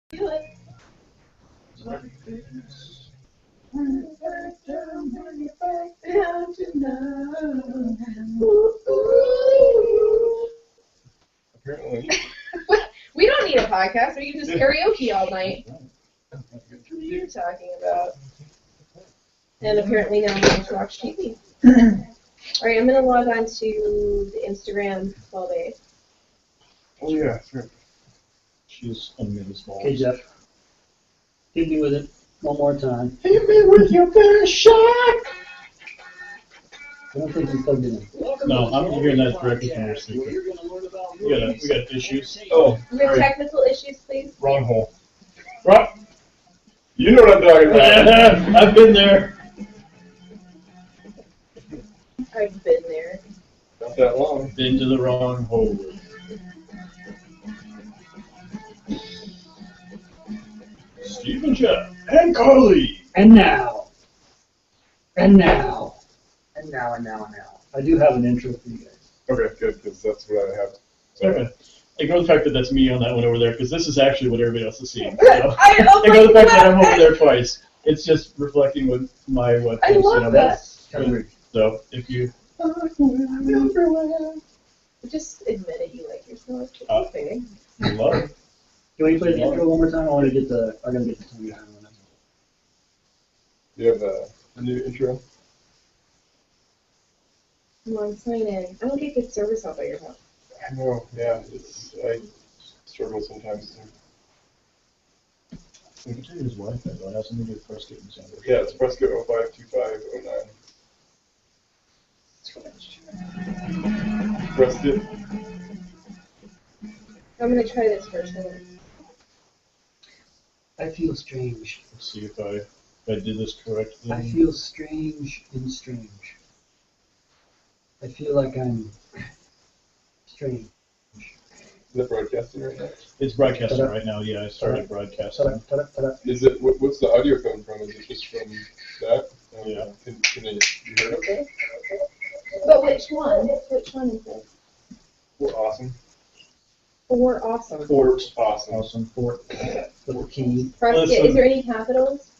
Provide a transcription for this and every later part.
Do it. Apparently. We don't need a podcast. We can just karaoke all night. What are you talking about? And apparently now I'm going to watch TV. Alright, I'm going to log on to the Instagram 12A. Oh yeah, sure. She's unmissable. Okay, Jeff. Hit me with it one more time. Hit me with your best shot! I don't think you plugged it in. No, I'm hearing that directly from your speaker. We got issues. Oh, We have technical issues, please. wrong hole. Right. You know what I'm talking about. I've been there. I've been there. Not that long. Been to the wrong hole. Steve and Jeff and Carly. And now. And now. And now, and now, and now. I do have an intro for you guys. Okay, good, because that's what I have. So, Okay. Ignore the fact that that's me on that one over there, because this is actually what everybody else is seeing. So. Oh Ignore the my fact that I'm over God. there twice. It's just reflecting what my webcam. I love that. Kind of weird. So if you Just admit it, you like yourself. It's Uh, okay. love, Can we play the intro one more time? I gotta get the tongue behind on it. you have a new intro? Come on, sign in. I don't get good service out by your house. I know, yeah. I struggle sometimes. we can tell you his Wi-Fi, though. It has something to do with Prescott and Sanders. Yeah, it's Prescott 052509. Prescott. I'm gonna try this first. Hold on. I feel strange. Let's see if I did this correctly. I feel strange and strange. I feel like I'm strange. Is that broadcasting right now? It's broadcasting right now. Yeah, I started broadcasting. Ta-da, ta-da, ta-da. Is it, what's the audio coming from? Is it just from that? Yeah. Can it be heard okay? But which one? Which one is it? We're awesome. We're awesome. Fort awesome. Awesome. Fort. 14. Prescott, Listen. is there any capitals?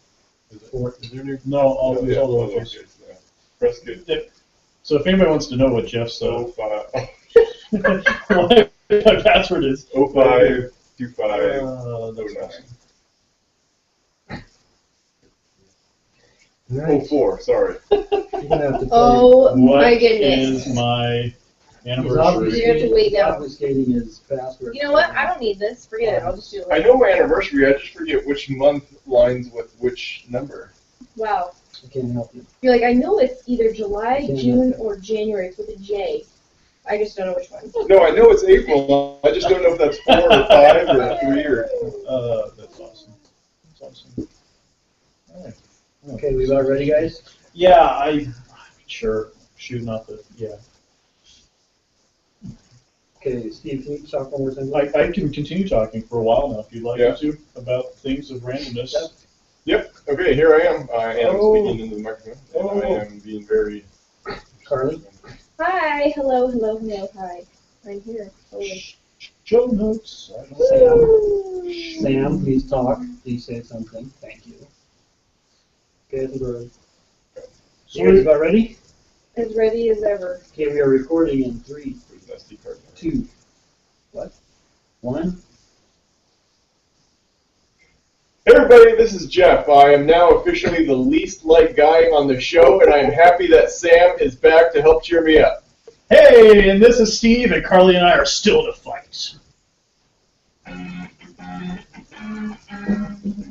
Is it, Fort. is there new? No, all Yeah, all all lowercase. lowercase, yeah. Prescott So if anybody wants to know what Jeff's 05, my password is, 052509. that's awesome. Right. 04, sorry. You're gonna have to play. Oh What my goodness. is my He's anniversary? You have to wait now. obfuscating his password. You know what? I don't need this. Forget it. I'll just do it I later. know my anniversary, I just forget which month lines with which number. Wow. I can't help you. You're like, I know it's either July, Can't June, help it. or January. It's with a J. I just don't know which one. No, I know it's April, I just don't know if that's 4 or 5 or 3 or... That's awesome. That's awesome. All right. Okay, we about ready, guys? Yeah, sure. Shooting off the, yeah. Okay, Steve, can you talk one more time? I can continue talking for a while now if you'd like Yeah. me to about things of randomness. Yep, okay, here I am. I am Oh. speaking into the microphone, and I am being very... Carly? Hi. Hello. Hello. Hello. Hi. I'm here. Holy. Show notes. Woo. Sam, please talk. Please say something. Thank you. Okay, I think we're ready. So we about ready? As ready as ever. Okay, we are recording in 3, Where's that SD card? 2, 1. Hey everybody, this is Jeff. I am now officially the least liked guy on the show, and I am happy that Sam is back to help cheer me up. Hey, and this is Steve, and Carly and I are still to fight.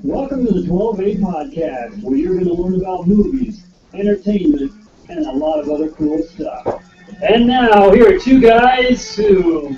Welcome to the 12A podcast, where you're going to learn about movies, entertainment, and a lot of other cool stuff. And now, here are two guys who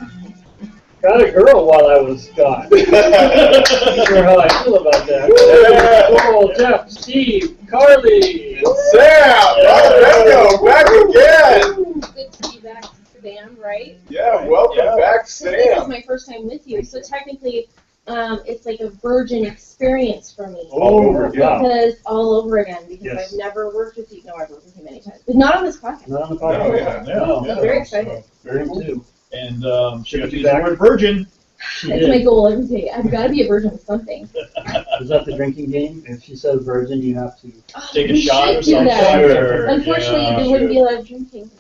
got a girl while I was gone. Not sure how I feel about that. Cool, Jeff, Steve, Carly. Sam! Bingo, back again! Good to be back, Sam, right? Yeah, welcome back, So this is Sam. my first time with you, so technically, it's like a virgin experience for me. All over again. Because all over again, because Yes. I've never worked with you. No, I've worked with you many times, but not on this podcast. Not on the Oh, podcast. yeah. No. I'm very excited. Very cool. Too. And she got to Good to be use the back. word virgin. She That's my did. goal every day. I've got to be a virgin with something. Is that the drinking game? If she says virgin, you have to. Take a We shot should or do something. that. Sure, Unfortunately, yeah, there wouldn't be a lot of drinking.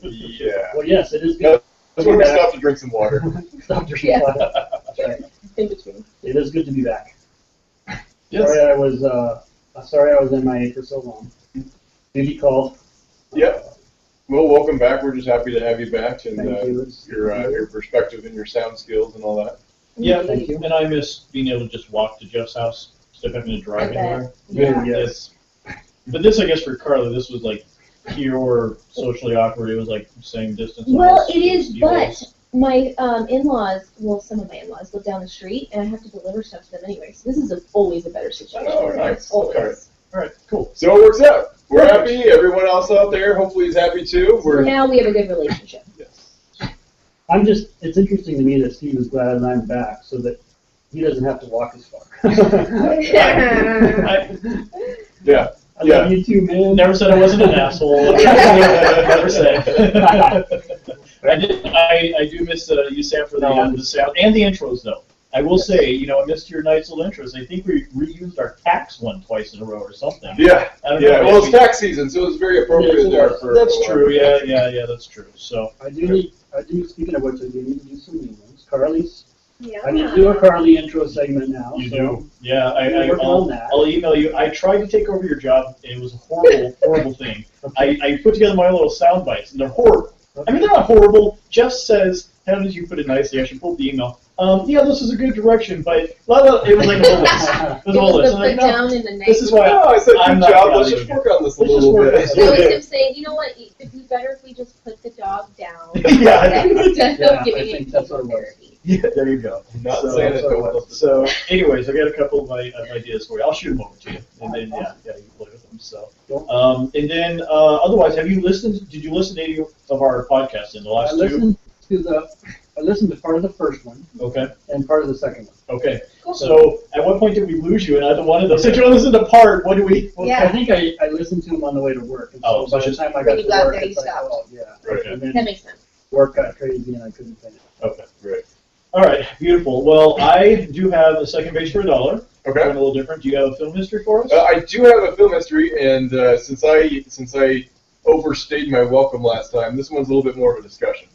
Yeah. Well, yes, it is No, good. that's when we stop to drink some water. Stop drinking Yeah. water. That's right. In between. It is good to be back. Yes. Sorry I was MIA for so long. Duty called. Yep. Well, welcome back. We're just happy to have you back and Thank you. It's- your perspective and your sound skills and all that. Yeah, Thank you. and I miss being able to just walk to Jeff's house instead of having to drive I bet. anywhere. Yeah. Yes. But this, I guess, for Carla, this was like pure socially awkward. It was like same distance. Well, almost. it is, You but guys- my in-laws, well, some of my in-laws live down the street, and I have to deliver stuff to them anyway. So this is always a better situation. Oh, nice. Always. Okay. All right, cool. So it works out. We're happy. Everyone else out there hopefully is happy too. So now we have a good relationship. Yes. It's interesting to me that Steve is glad that I'm back so that he doesn't have to walk as far. I Yeah. I love you too, man. never said I wasn't an asshole. Never said. I do miss you, Sam, for the sound and the intros, though. I will say, I missed your nice little intros. I think we reused our tax one twice in a row or something. Yeah. I don't Yeah. know. Well, it's tax season, so it's very appropriate there. For That's for- true. Yeah, that's true. So I do, speaking of which, I do need to do some new ones. Carly's, Yeah. I need to do a Carly intro segment now. you so do. Yeah, we're working on that. I'll email you. I tried to take over your job, and it was a horrible, horrible thing. I put together my little sound bites, and they're horrible. I mean, they're not horrible. Jeff says, how did you put it nicely? I should pull the email. Yeah, this is a good direction, but it was like a whole list. It was a It whole was list. the I'm like, put no, down in the night. this is why Oh, I said, I'm good not job. proud Let's of just you. work on this a Let's just little work bit. this. I was him saying, you know what, it'd be better if we just put the dog down Yeah. instead Yeah, of giving I it think that's what it was. therapy. Yeah, there you go. Not So- saying it though. So, anyways, I got a couple of ideas for you. I'll shoot them over to you, and then yeah, you can play with them. So, and then otherwise, did you listen to any of our podcasts in the last two? I listened to part of the first one Okay, and part of the second one. okay. Cool. So, at what point did we lose you in either one of those? Did you listen to part? What do we? Yeah. I think I listened to them on the way to work. And Oh, so by so the time I when got you to got work, there, you it's like, stopped. oh, yeah. Right. And That then makes sense. work got crazy and I couldn't finish. Okay. Right. All right. Beautiful. Well, I do have a second base for $1. Going Okay. a little different. Do you have a film history for us? I do have a film history, and since I overstayed my welcome last time, this one's a little bit more of a discussion.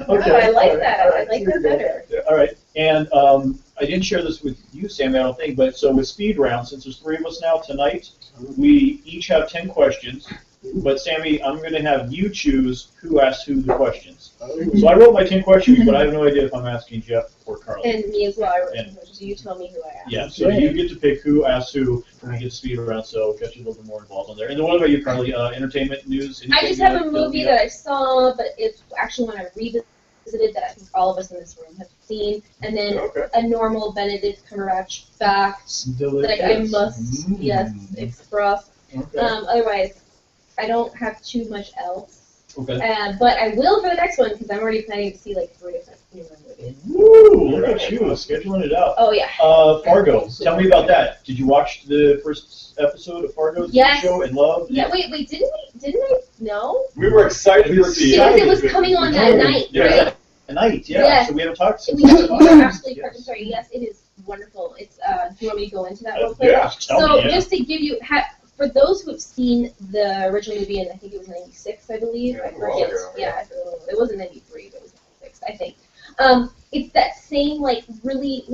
Okay. Oh, I like All right. that. All I right. like that better. All right, and I didn't share this with you, Sam, I don't think, but so with Speed Round, since there's 3 of us now tonight, we each have 10 questions, but Sammy, I'm going to have you choose who asks who the questions. So I wrote my 10 questions, but I have no idea if I'm asking Jeff or Carly. And me as well. I wrote And- some questions, so you tell me who I am. Yeah, so you get to pick who asks who when we get Speed Round, so get you a little bit more involved on there. And then what about you, Carly? Entertainment news? I just have a movie that I saw, but it's actually one I revisited that I think all of us in this room have seen, and then Okay. a normal Benedict Cumberbatch fact that I must, yes, express. Okay. Otherwise, I don't have too much else. Okay. But I will for the next one because I'm already planning to see like 3 different new movies. Woo! Look at you, scheduling it out. Oh yeah. Fargo. Tell me about that. Did you watch the first episode of Fargo Yes. show and love? Yeah. Wait. Didn't I? No. We were excited to see Because it. it was coming on that night, Yeah. right? At night, yeah. Yes. So we haven't talked since. We are absolutely Yes. correct. I'm sorry. Yes, it is wonderful. It's. Do you want me to go into that real quick? Yeah. Tell So me, yeah. just to give you, for those who have seen the original movie, and I think it was '96, I believe. Yeah, I a while forget. ago, Yeah, it wasn't '93, but it was '96, I think. It's that same really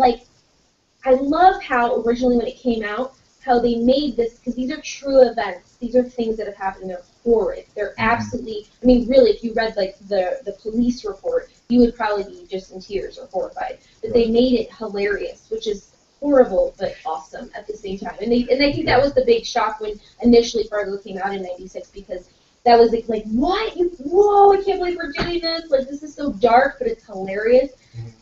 I love how originally when it came out, how they made this because these are true events. These are things that have happened. And they're horrid. They're absolutely. I mean, really, if you read the police report, you would probably be just in tears or horrified. But they made it hilarious, which is horrible but awesome at the same time. And I think that was the big shock when initially Fargo came out in '96 because that was like what? Whoa! I can't believe we're doing this. Like this is so dark, but it's hilarious.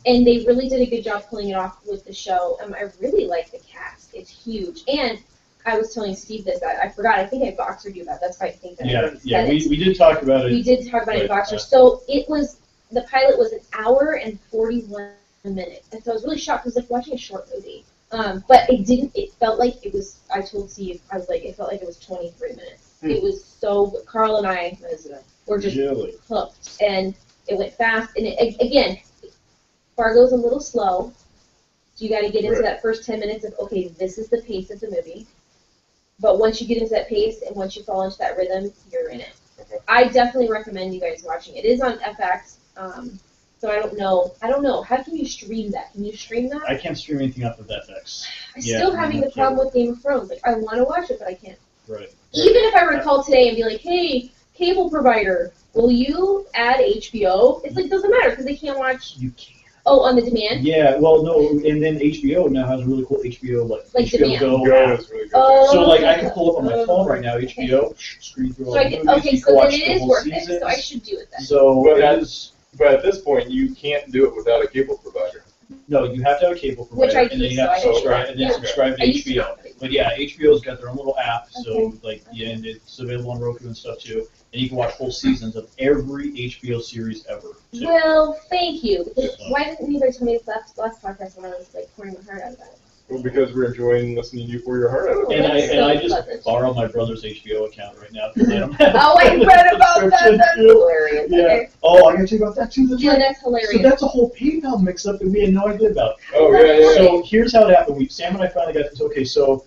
And they really did a good job pulling it off with the show. I really like the cast. It's huge. And I was telling Steve this. I forgot. I think I boxed you about. That's why I think that I already said it. We did talk about it. We did talk about it in Right, Boxer. yeah. So the pilot was 1 hour and 41 minutes. And so I was really shocked. It was like watching a short movie. But it felt like it was, I told Steve, I was like, it felt like it was 23 minutes. It was so good. Carl and I were just Really? hooked. And it went fast. And again, Fargo's a little slow. So you got to get into Right. that first 10 minutes of, okay, this is the pace of the movie. But once you get into that pace and once you fall into that rhythm, you're in it. Okay. I definitely recommend you guys watching. It is on FX. So I don't know. How can you stream that? Can you stream that? I can't stream anything off of FX. I'm Yeah, still having the problem with Game of Thrones. Like, I want to watch it, but I can't. Right. Even if I were to call today and be like, hey, cable provider, will you add HBO? It's like, doesn't matter because they can't watch, You can't. oh, on the demand? Yeah, well, no, and then HBO now has a really cool HBO, Like HBO demand. Go Go app. is really good. Oh. So, like, I can pull up on my phone right now, HBO, screen through all So I the get, movies, okay, you so can then watch it the is whole worth it. seasons. So I should do it then. So, But it is, But at this point, you can't do it without a cable provider. no, you have to have a cable Which provider, I and then do, you have to so I subscribe, do. and then Yeah. subscribe to I used to HBO. not, but I do. But yeah, HBO's got their own little app, so, Okay. like, yeah, and it's available on Roku and stuff too, and you can watch whole seasons of every HBO series ever, too. Well, thank you. Because Yeah. why didn't anybody tell me this last podcast when I was like pouring my heart out about it? Well, because we're enjoying listening to you pour your heart out. And That's I so just pleasant. borrow my brother's HBO account right now. 'Cause I don't have Oh, I read about that. subscription That's too. hilarious. Yeah. Okay. Oh, I gotta tell you about that too. That's Yeah, right. that's So hilarious. that's a whole PayPal mix-up that we had no idea about. Oh, yeah, yeah. So here's how it happened. Sam and I finally got this. Okay, so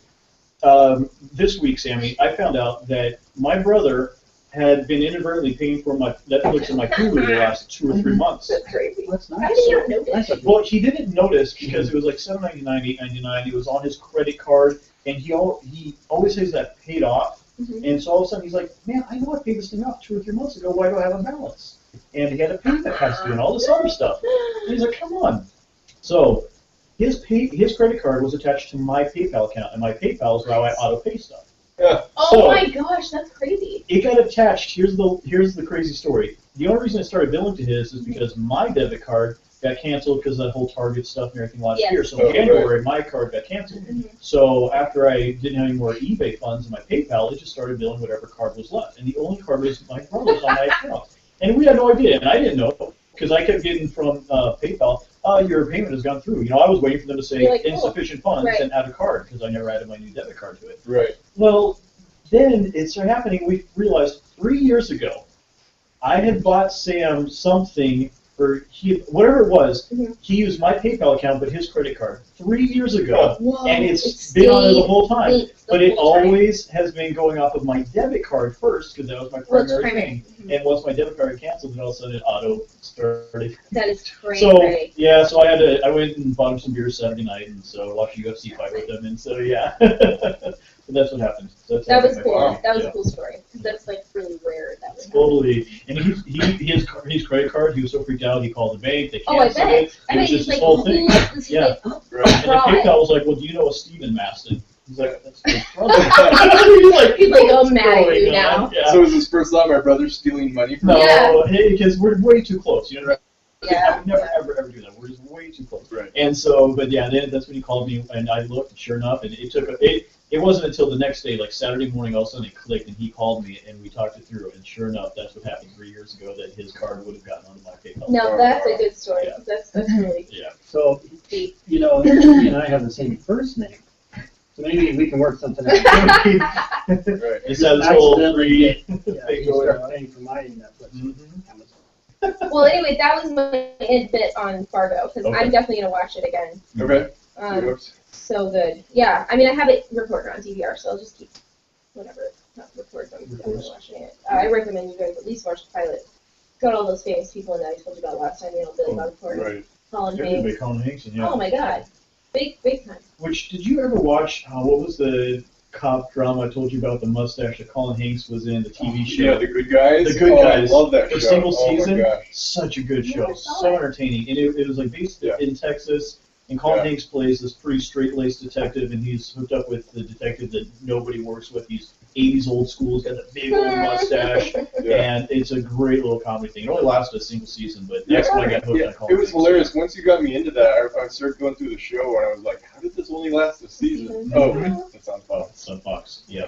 this week, Sammy, I found out that my brother had been inadvertently paying for my Netflix and my Hulu the last 2 or 3 months. That's crazy. That's How nice. did you not notice? Well, he didn't notice because it was like $7.99, $8.99. It was on his credit card, and he always says that paid off. Mhm. And so all of a sudden he's like, "Man, I know I paid this thing off 2 or 3 months ago. Why do I have a balance?" And he had a pay that past due and all this other stuff. And he's like, "Come on." So his credit card was attached to my PayPal account, and my PayPal is how I auto pay stuff. Yeah. Oh So- my gosh, that's crazy. It got attached. Here's the crazy story. The only reason it started billing to his is because my debit card got canceled because of that whole Target stuff and everything last Yes. year. So Oh, in January, my card got canceled. Mhm. So after I didn't have any more eBay funds in my PayPal, it just started billing whatever card was left. And the only card was my brother's on my account. And we had no idea, and I didn't know because I kept getting from PayPal, your payment has gone through. You know, I was waiting for them to say You're like, oh, insufficient funds right. and add a card because I never added my new debit card to it. Right. Well, then it started happening. We realized 3 years ago, I had bought Sam something, or whatever it was. Mhm. He used my PayPal account, but his credit card 3 years ago, Whoa, and it's been on there the whole time. the But it whole time. always has been going off of my debit card first, because that was my Well, it's primary primary. thing. Mhm. And once my debit card canceled, then all of a sudden it auto started. That is crazy. So yeah, so I went and bought him some beer Saturday night, and so watched a UFC fight with him, and so yeah, so that's what happened. So that's that how was I cool. got That was yeah. a cool story. 'Cause that's like really rare that would happen. Totally, and his credit card, he was so freaked out, he called the bank, they Oh, I canceled bet. it. I It bet was he's just like, this whole thing. who is this? Yeah. Like, oh, Right. And the fraud. PayPal was like, "Well, do you know a Steven Maston?" He's like, "That's my brother." He's like, He's like, "Oh, "What's mad at going you on?" now. Yeah. So is this first time my brother's stealing money from No, Yeah. because we're way too close. You know, I yeah. would never, ever do that. We're just way too close. Right. And so, but yeah, then that's when he called me, and I looked, and sure enough, and it wasn't until the next day, like Saturday morning, all of a sudden it clicked, and he called me, and we talked it through, and sure enough, that's what happened 3 years ago, that his card would have gotten onto my PayPal. No, that's a good story. Yeah. That's really Yeah. So, deep. you know, he and I have the same first name. So maybe we can work something out. Right. It's that whole free Yeah, thing you going start on. paying for my Netflix. Mhm. Well, anyway, that was my bit on Fargo because Okay. I'm definitely gonna watch it again. Okay. So good. Yeah, I mean, I have it recorded on DVR, so I'll just keep whatever not record them. Records. Watching it. I recommend you guys at least watch the pilot. It's got all those famous people in that I told you about last time. You know, Billy Bob Thornton, Right. Colin Everybody Hanks. Colin Hanks, and yeah. Oh my God, big time. Which, did you ever watch, what was the cop drama I told you about, the mustache that Colin Hanks was in, the TV show? Yeah, The Good Guys. The Good Oh, Guys. I love that For show. single Oh season, my gosh. such a good Yeah, show, I saw so it. entertaining. And it was like based Yeah. in Texas, and Colin Yeah. Hanks plays this pretty straight-laced detective, and he's hooked up with the detective that nobody works with. He's 80s old school, he's got that big old mustache, Yeah. and it's a great little comedy thing. It only lasted a single season, but that's Yeah. when I got hooked Yeah, on Colin it was Hanks. hilarious. Once you got me into that, I started going through the show, and I was like, how did this only last a season? Oh, it's on Fox. It's on Fox, yeah.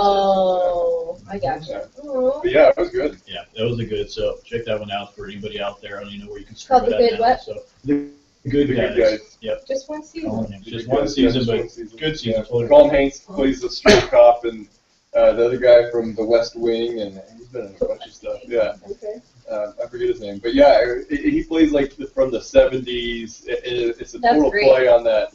Oh, I gotcha. Oh. But yeah, it was good. Yeah, that was a good. So check that one out for anybody out there. I don't even know where you can stream Called it The at Good now. what? So the Good The Guys. Good Guys. Yep. Just one season. Colin Hanks. The Just Good one Guys, season, just but one season. good season. Yeah. Totally. Colin Hanks plays the straight cop, and the other guy from The West Wing, and he's been in a bunch of stuff. Yeah. Okay. I forget his name, but yeah, he plays like from the 70s. It's a That's total great. play on that,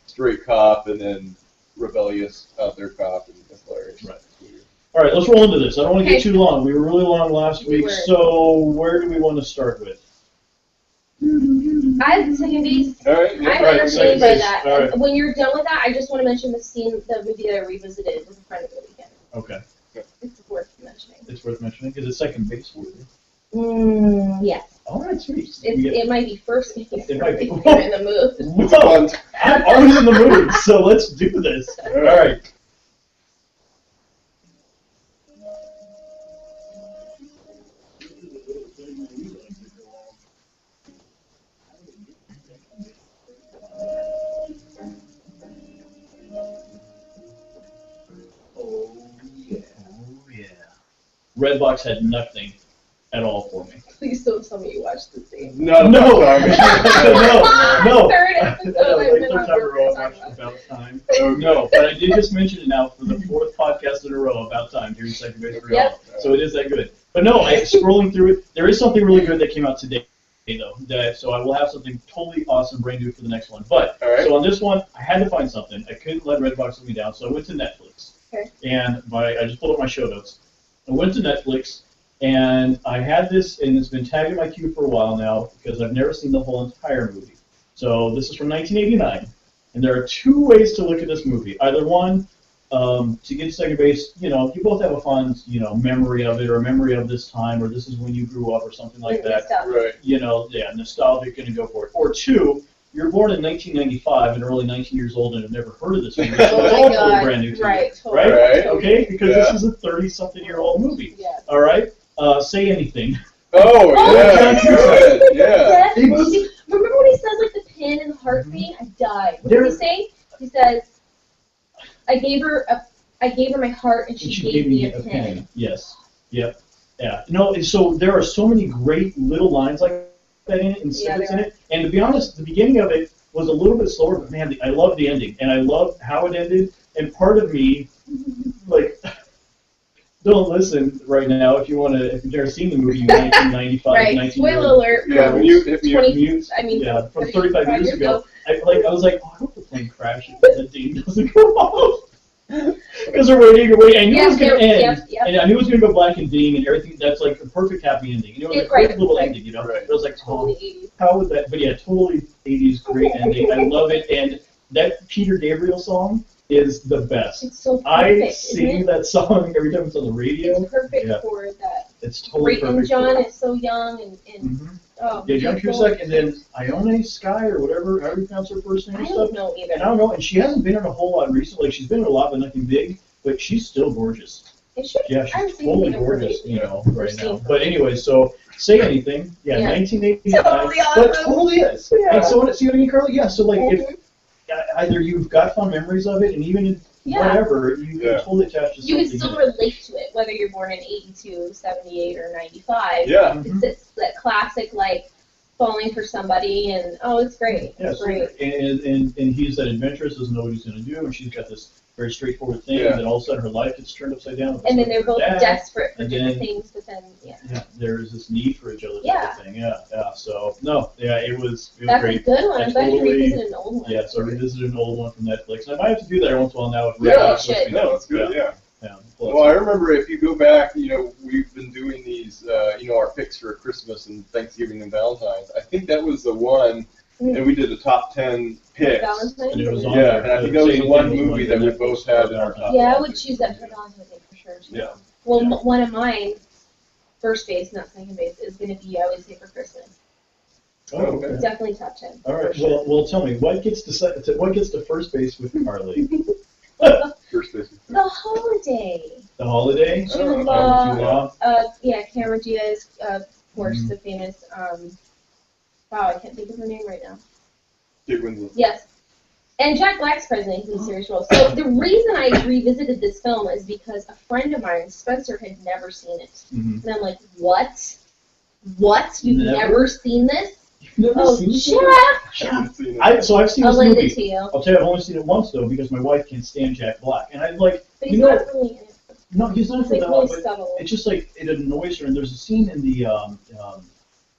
straight cop and then rebellious out there cop, and it's hilarious. Right. All right, let's roll into this. I don't want to get Okay. too long. We were really long last We week, were. so where do we want to start with? I have the second base. All right. I'm right, entertained second by base. that. All right. And when you're done with that, I just want to mention the movie that I revisited with a friend of the weekend. Okay, It's worth mentioning. it's worth mentioning. Is it second base worthy? Yes. All right, sweet. We get- It might be first base. It might be. If you're in the mood. It's a fun. I'm always in the mood, so let's do this. All right. Oh yeah. Redbox had nothing at all for me. Please don't tell me you watched the scene. Not No. about time. No. Third episode. I've been on board for time. About time. No, but I did just mention it now for the fourth podcast in a row about time here in Second Base for Yep. Y'all. So it is that good. But no, scrolling through it, there is something really good that came out today, though. So I will have something totally awesome, brand new for the next one. But All right. so on this one, I had to find something. I couldn't let Redbox let me down, so I went to Netflix. Okay. And I just pulled up my show notes. I went to Netflix, and I had this, and it's been tagged in my queue for a while now because I've never seen the whole entire movie. So this is from 1989, and there are two ways to look at this movie. Either one, to get second base, you both have a fond, memory of it, or a memory of this time, or this is when you grew up, or something like that. Right. Nostalgic, and go for it. Or two, you're born in 1995 and early 19 years old and have never heard of this movie, so Oh it's my all God. brand new to you. Right, totally. Right? Right. Okay, because Yeah. this is a 30-something-year-old movie. Yes. All right? Say anything. Oh, yeah, John good. Yeah. Yes. Remember when he says like the pin and the heart thing? I died. What does he say? He says, I gave her my heart and she gave me a pin. Yes. Yep. Yeah. No, and so there are so many great little lines like that in it and Yeah, snippets there in it. And to be honest, the beginning of it was a little bit slower, but man, I love the ending. And I love how it ended. And part of me, like, don't listen right now if you've never seen the movie 1995, Right. 19 Spoiler alert. Yeah, from mute, if you 20 mute. I mean, Yeah, from 35 35 years ago. ago. I was like, oh, I hope the plane crashes and the ding doesn't go off. Because they're waiting. I knew it was going to end, Yep. and I knew it was going to go black and ding, and everything. That's like a perfect happy ending. It was a Right, great little right. ending, Right. It was like, Totally oh, 80s. how would that? But yeah, totally 80s, great ending. I love it, and that Peter Gabriel song is the best. It's so perfect, I isn't sing it? that song every time it's on the radio. It's perfect Yeah. for that. It's totally Great, and perfect. John is so young and Mm-hmm. oh. Yeah, John beautiful. Cusack, and then Ione Skye or whatever, however you pronounce her first name I and don't stuff. know either. And I don't know, and she hasn't been in a whole lot recently. Like, she's been in a lot, but nothing big. But she's still gorgeous. It should. Yeah, I haven't she's seen totally anything of her gorgeous, lately. right Seen now. her. But anyway, so Say Anything, yeah, Yeah. 1989. Totally But awesome. totally is. Yeah. And so, see what I mean, Carly? Yeah, so like, if Mhm. either you've got fond memories of it, and even if Yeah. whatever, you Yeah. can totally attach to You something. can still relate to it, whether you're born in 82, 78, or 95. Yeah. Mhm. It's that classic, like, falling for somebody, and, oh, it's great. Yeah, It's so, great. and he's that adventurous, doesn't know what he's going to do, and she's got this very straightforward thing, Yeah. and then all of a sudden her life gets turned upside down. And then they're both Dad, desperate for and different then- things, but then, yeah. Yeah, there's this need for each other. Yeah. Type of thing. Yeah. So no, yeah, it was That's great. a good one. I I'm glad you totally- revisited an old one. Yeah, so I revisited an old one from Netflix. And I might have to do that every once in a while now. With Yeah, Redbox, you should. lets me No, know. it's good. Yeah. Yeah. Well, I remember if you go back, we've been doing these, our picks for Christmas and Thanksgiving and Valentine's. I think that was the one, and we did a top 10 picks. Valentine's And it was Day? on Yeah, there. and I think that was the Say one Anything was movie one that we Netflix both had in our for top. Yeah, I would choose that for Valentine's Day for sure. Too. Yeah. Well, Yeah. one of mine, first base, not second base, is going to be I Would Say for Christmas. Oh, okay. Definitely top 10. All right. for sure. Well, tell me what gets to first base with Carly? First base. The Holiday. The Holiday. Jude Oh, Law. Jude Law. Yeah, Cameron Diaz, of course, Mhm. the famous. Wow, I can't think of her name right now. Kate Winslet. Yes. And Jack Black's president, he's a serious role. So the reason I revisited this film is because a friend of mine, Spencer, had never seen it. Mhm. And I'm like, what? What? You've Never? never seen this? You've never Oh, seen this? Jack! I haven't seen it. So I've seen I'll this lend movie. it to you. I'll tell you, I've only seen it once though because my wife can't stand Jack Black, and I'm like, But you he's know, not really in it. No, he's not It's for like that really long, but subtle. it's just like, it annoys her, and there's a scene in the,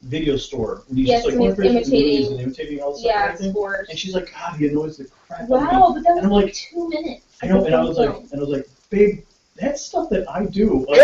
video store, when he's Yes, just like, and he's going crazy with movies imitating- and imitating all the stuff and Yeah, everything. sports. And she's like, God, he annoys the crap out of me. Wow, but that was And I'm like like, 2 minutes. I know, and I was like, babe, that's stuff that I do. Like,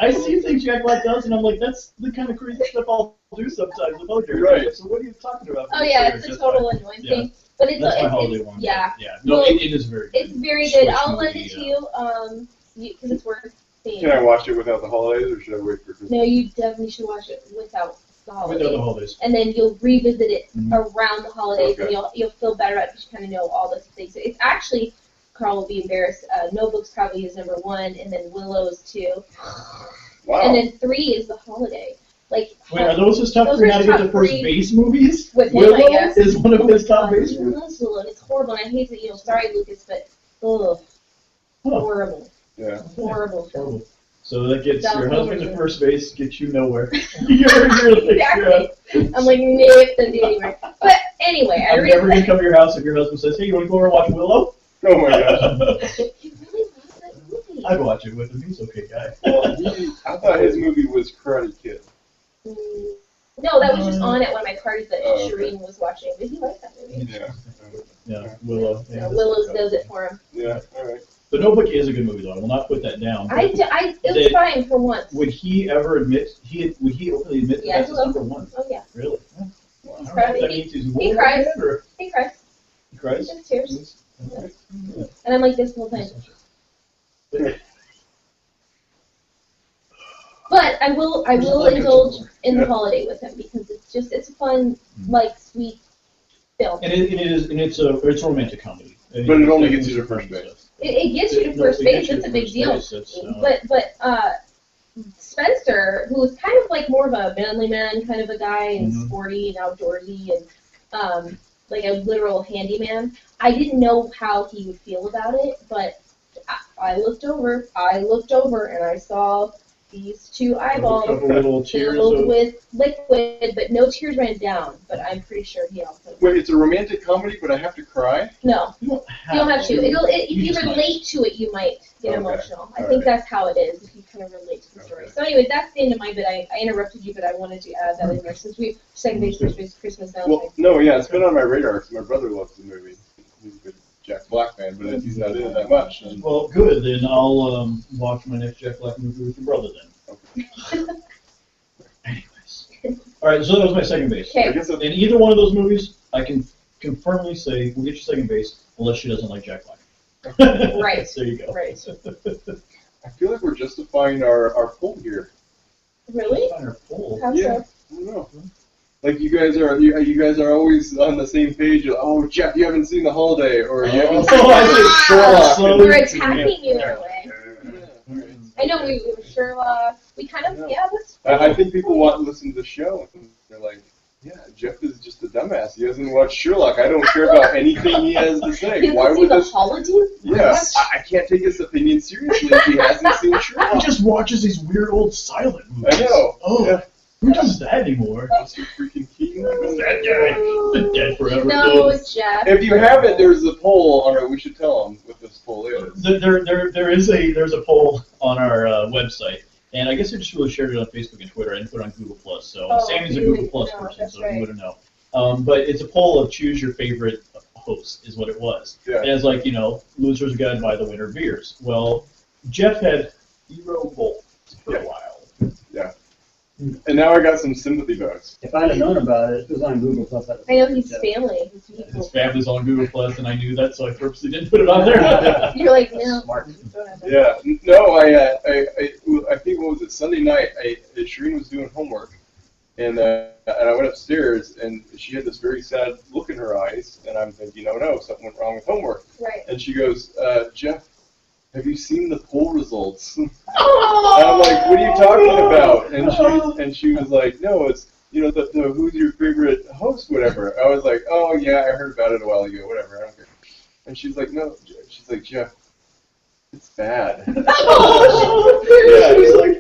I see things Jack Black does, and I'm like, that's the kind of crazy stuff I'll do sometimes with other Right. characters. So what are you talking about? Oh yeah, it's a total annoying Yeah. thing. But it's That's my holiday one. yeah. Yeah. No, Well, it is very good. It's very good. Switch I'll lend movie, it to you, because it's worth seeing. Can I watch it without the holidays, or should I wait for Christmas? No, you definitely should watch it without the holidays. Without the holidays. And then you'll revisit it Mhm. around the holidays, and Okay. you'll feel better about it because you kind of know all the things. It's actually, Carl will be embarrassed. Notebook's probably is number 1, and then Willow's 2, Wow. and then 3 is the holiday. Like Wait, are those his top Those three are how to get top the first three base movies? with him, I Willow guess. is one of his top base movies. Willow's Willow. It's horrible, and I hate that. Sorry, Lucas, but ugh, Huh. horrible, Yeah. horrible film. Horrible. So that gets Down your husband to over. first base, gets you nowhere. you're like, Exactly. I'm like, nope, doesn't do anywhere. But anyway, I I'm never gonna come to your house if your husband says, "Hey, you want to go over and watch Willow?" Oh my gosh. He really loves that movie. I'd watch it with him. He's okay, guy. I thought his movie was Karate Kid. No, that was just on at one of my parties that Oh, okay. Shireen was watching. But he liked that movie. Yeah. Yeah, Willow. So Yeah. Willows does it for him. Yeah. All right. The Notebook is a good movie, though. I will not put that down. It was Did- fine for once. Would he ever admit? Would he openly admit that Yeah, that's his he will. number one? Oh yeah, Really? Yeah. Wow. I don't know Cries. if that means he's He more cries. than that, or he cries. he cries. Just tears. Okay. And I'm like this the whole time. But I will indulge in the holiday with him because it's a fun, like sweet film. And it's a romantic comedy. But it only gets you to first base. It gets you to No, first it gets base. you That's to a big first deal. base, that's, But Spencer, who is kind of like more of a manly man kind of a guy and Mhm. sporty and outdoorsy and like a literal handyman, I didn't know how he would feel about it, but I looked over and I saw these two A eyeballs couple little tears filled of, with liquid, but no tears ran down. But I'm pretty sure he also. Wait, it's a romantic comedy, but I have to cry? No, you don't you don't have to. If You you just might. relate to it, you might get Okay. emotional. I All think right. that's how it is, if you kind of relate to the story. Okay. So anyway, that's the end of my bit. I interrupted you, but I wanted to add that in there since we second base, first base, Christmas, Well, Valentine's. no, yeah, it's been on my radar because my brother loves the movie. He's a big Jack Black fan, but he's not in it that much. And Well, good. Then I'll watch my next Jack Black movie with your brother then. Anyways. All right, so that was my second base. I Okay. guess In either one of those movies, I can confirmly say we'll get you second base unless she doesn't like Jack Black. Right. There you go. Right. I feel like we're justifying our poll here. Really? Find her full. How Yeah. so? I don't know. Like you guys are always on the same page. Oh, Jeff, you haven't seen The Holiday, or you haven't seen Oh, I see. Sherlock. So- We're attacking you in a way. Yeah. I know we were Sherlock. We kind of, yeah, that's. I think people want to listen to the show, and they're like, yeah, Jeff is just a dumbass. He hasn't watched Sherlock. I don't care about anything he has to say. You Why can see would the this? holiday? Yeah, I can't take his opinion seriously if he hasn't seen He Sherlock. just watches these weird old silent movies. I know. Oh, Yeah. who does that anymore? Buster freaking Keaton. That guy. Been dead forever. No, Jeff. If you haven't, there's a poll on it. We should tell them what this poll is. There's a poll on our website, and I guess I just really shared it on Facebook and Twitter. I didn't put it on Google Plus, so Oh, Sammy's a you Google Plus know, person, that's so right. he wouldn't know. But it's a poll of choose your favorite host, is what it was. Yeah. And it's like, losers are gonna buy the winner beers. Well, Jeff had 0 votes for a Yeah. while. And now I got some sympathy votes. If I'd have known about it, it was on Google Plus. I know he's family. His His people. family's on Google Plus, and I knew that, so I purposely didn't put it on there. You're like, no. Smart. Whatever. Yeah, no, I think, what was it, Sunday night, Shireen was doing homework, and I went upstairs, and she had this very sad look in her eyes, and I'm thinking, oh no, something went wrong with homework. Right. And she goes, Jeff, have you seen the poll results? And Oh! I'm like, what are you talking about? And she was like, no, it's, the who's your favorite host, whatever. I was like, oh yeah, I heard about it a while ago, whatever, I don't care. And she's like, no, she's like, Jeff, it's bad.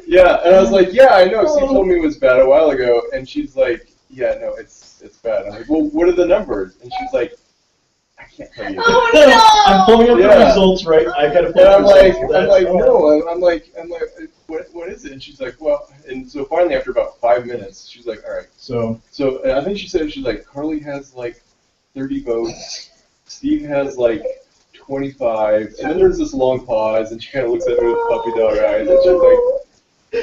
Yeah, and I was like, yeah, I know. She told me it was bad a while ago, and she's like, yeah, no, it's bad. I'm like, well, what are the numbers? And she's like, I can't tell you. Oh no! I'm pulling up the Yeah. results, right? I gotta pull And up I'm the like, results. I'm like, what is it? And she's like, well, and so finally after about 5 minutes, she's like, all right. So, So I think she said, she's like, Carly has like 30 votes, Steve has like 25, and then there's this long pause, and she kind of looks at me with puppy dog eyes, and she's like,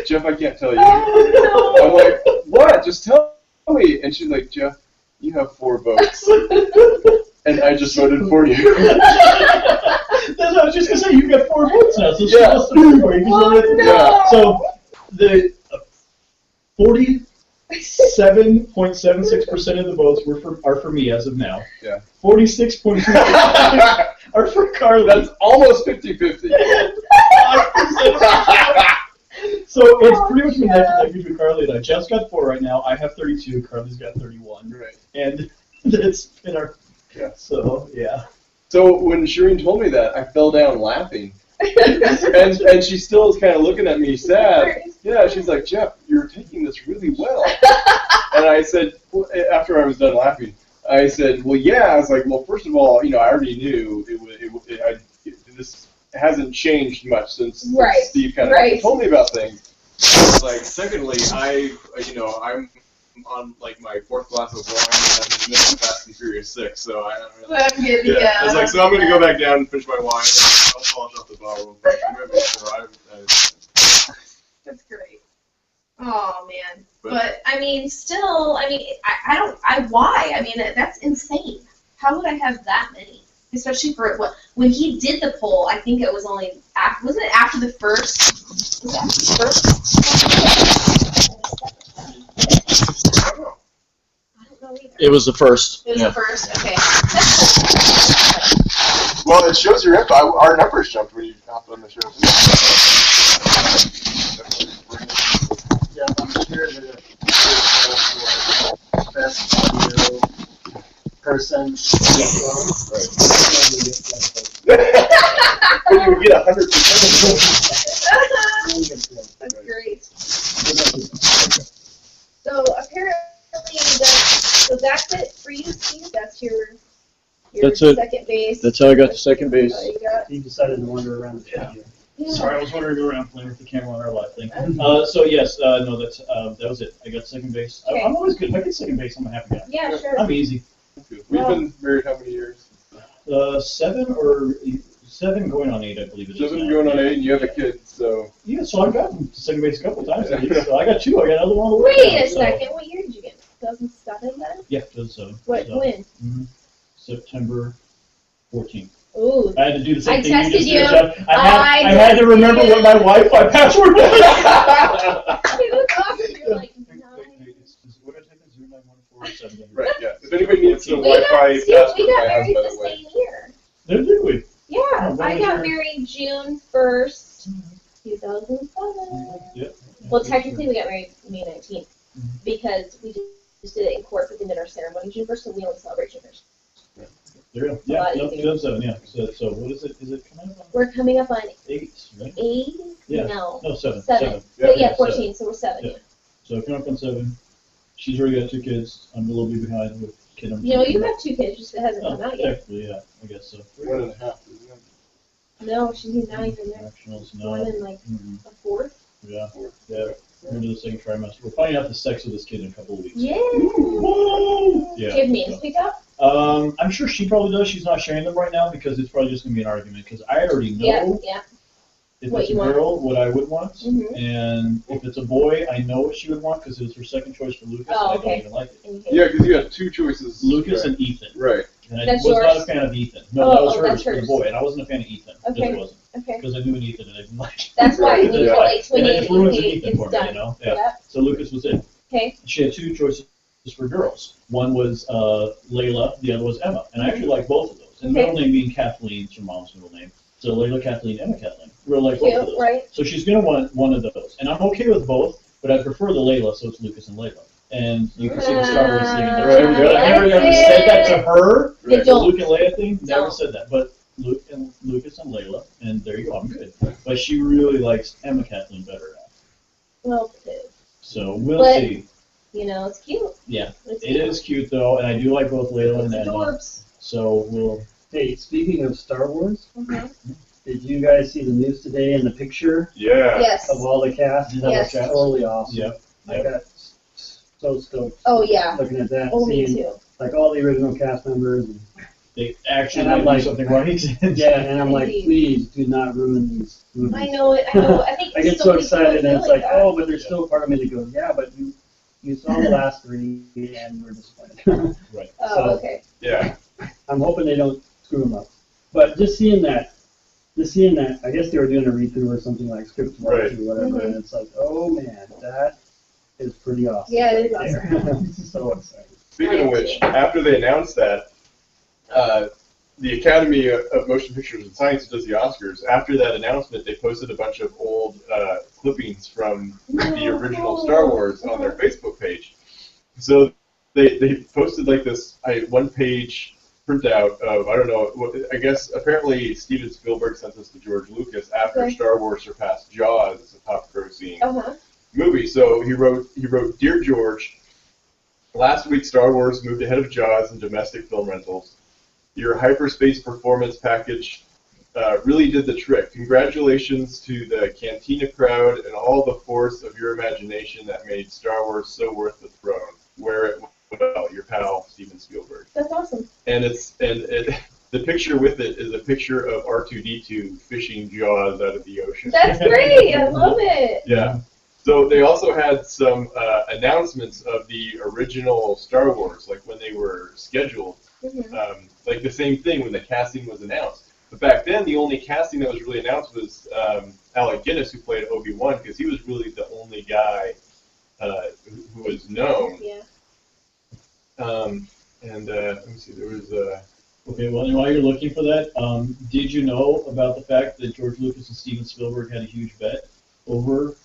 Jeff, I can't tell you. I'm like, what? Just tell me. And she's like, Jeff, you have 4 votes, and I just voted for you. I was just gonna say, you got 4 votes now, so she Yeah. must have been for you. Oh, no. Yeah. So, the 47.76% of the votes are for me as of now. Yeah. 46.2% are for Carly. That's almost 50-50. So it's pretty much been neck and neck between Carly and I. Jeff's got 4 right now. I have 32. Carly's got 31. Right. And it's been our. Yeah. So yeah. So when Shireen told me that, I fell down laughing. And she still is kind of looking at me sad. Yeah, she's like, Jeff, you're taking this really well. And I said, well, after I was done laughing, I said, well, yeah. I was like, well, first of all, I already knew this hasn't changed much since Steve kind of told me about things. Like, secondly, I'm on like my 4th glass of wine, and I'm in the middle of Fast and Furious 6, so I don't really. I was like, so I'm gonna go back down and finish my wine, and I'll polish off the bottle. That's great. Oh man. But I mean, still, why? I mean, that's insane. How would I have that many? Especially for when he did the poll, I think it was only wasn't it after the first? Was that the first? I don't know either. It was the first. It was the first. Okay. Well, it shows your info. Our numbers jumped when you hopped on the show. Yeah, I'm sure that if best audio person. But you would get 100%. That's great. So apparently, that's it for you, Steve. That's your That's it. second base. That's how I got to second base. All you got. He decided to wander around the studio. Yeah. Sorry, I was wandering around playing with the camera on our live thing. So yes, no, that was it. I got second base. Okay. I'm always good. If I get second base, I'm a happy guy. Yeah, sure. I'm easy. We've been married how many years? 7 going on 8, I believe it is. 7 now. going on 8, and you have a kid, so. Yeah, so I've gotten to second base a couple times. At least. So I got 2. I got another one on the way. Wait now, a so- second. What year did you get? 2007 then? Yeah, 2007. What? So, When? September 14th. Ooh. I had to do the same I thing tested you just you. did, Jeff. I I had to remember tested what my Wi-Fi password was. It was awesome. You're like, no. What did I take? 091417. Right, yeah. If anybody needs some We got, Wi-Fi Steve, password, we got my house, married by the the way. same year. Did we? Yeah, Oh, when I was got your- married June 1st, 2007. Yep. Well, technically we got married May 19th Mhm. because we just did it in court, but then did our ceremony June 1st, so we only celebrate June 1st. There you go. A Yeah, lot no, easier. 2007, yeah. So what is it? Is it coming up on We're coming up on 8, right? 8? Yeah. No. No, 7. 7. Yeah, But yeah, yeah, 14, so we're 7. Yeah. So coming up on 7. She's already got 2 kids. I'm a little bit behind with kid number 2. You know, you have 2 kids, just it hasn't Oh, come out yet. technically, yeah, I guess so. 1.5, isn't it? No, she's not even there. Fractionals, One no. in like Mhm. a 4th. Yeah, yeah. We're into the second trimester. We're finding out the sex of this kid in a couple of weeks. Yeah. Whoa! Do you Yeah. have names picked up? I'm sure she probably does. She's not sharing them right now because it's probably just going to be an argument. Because I already know Yeah. if What it's a you want. girl, what I would want. Mhm. And if it's a boy, I know what she would want because it was her second choice for Lucas. Oh, and I okay. don't even like it. And Yeah, because you got 2 choices. Lucas right. and Ethan. Right. And I That's was not a yours? fan of Ethan. No, Oh, that was oh, hers that's for the hers. boy. And I wasn't a fan of Ethan. Okay. Just wasn't. Okay. Because I knew an Ethan and I didn't like it. That's why when you Yeah. put like twin And it names, just ruins an it's Ethan for me, done. you know? Yeah. Yep. So Lucas was it. Okay. She had 2 choices for girls. One was Layla, the other was Emma. And I actually like both of those. And Okay. middle name being Kathleen, it's her mom's middle name. So Layla, Kathleen, Emma, Kathleen. Really like both of Cute, those. right? So she's going to want one of those. And I'm okay with both, but I prefer the Layla, so it's Lucas and Layla. And you can see the Star Wars thing. Right, There we go. I never that's ever said that to it. her. They The don't. Luke and Leia thing, never Don't. said that. But Lucas and Layla, and there you go, I'm good. But she really likes Emma Kathleen better now. Well, too. So we'll But- see. You know, it's cute. Yeah, It's it is cute though, and I do like both Layla and It's Emma. adorbs. So we'll. Hey, speaking of Star Wars, Mhm. did you guys see the news today and the picture Yeah. Yes. of all the cast? Yes. Totally awesome. Yep. I got so stoked Oh yeah. looking at that, Oh, me seeing too. like all the original cast members. And, They actually And I'm might do like- something right. yeah, and I'm like, Indeed. please do not ruin these movies. I know it. I know. I think I get so so many people excited, and feel it's like, that. oh, but there's still a part of me that goes, yeah, but you saw the last three, and we're disappointed. Oh, so- okay. Yeah. I'm hoping they don't screw them up. But just seeing that, I guess they were doing a read-through or something like script Right. walkthrough or whatever, and it's like, oh man, that is pretty awesome. Yeah, it is right there. I'm so excited. Speaking of which, after they announced that, the Academy of Motion Pictures and Science who does the Oscars, after that announcement, they posted a bunch of old clippings from the original Star Wars on their Facebook page. So they posted like this one-page printout of, I don't know, I guess apparently Steven Spielberg sent this to George Lucas after Okay. Star Wars surpassed Jaws as a top grossing Uh-huh. movie. So he wrote, Dear George, last week Star Wars moved ahead of Jaws in domestic film rentals. Your hyperspace performance package really did the trick. Congratulations to the Cantina crowd and all the force of your imagination that made Star Wars so worth the throne. Wear it well, your pal Steven Spielberg. That's awesome. And the picture with it is a picture of R2-D2 fishing Jaws out of the ocean. That's great. I love it. Yeah. So they also had some announcements of the original Star Wars, like when they were scheduled, Mhm. like the same thing when the casting was announced. But back then, the only casting that was really announced was Alec Guinness, who played Obi-Wan, because he was really the only guy who was known. Yeah. And let me see, there was Okay, well, while you're looking for that, did you know about the fact that George Lucas and Steven Spielberg had a huge bet over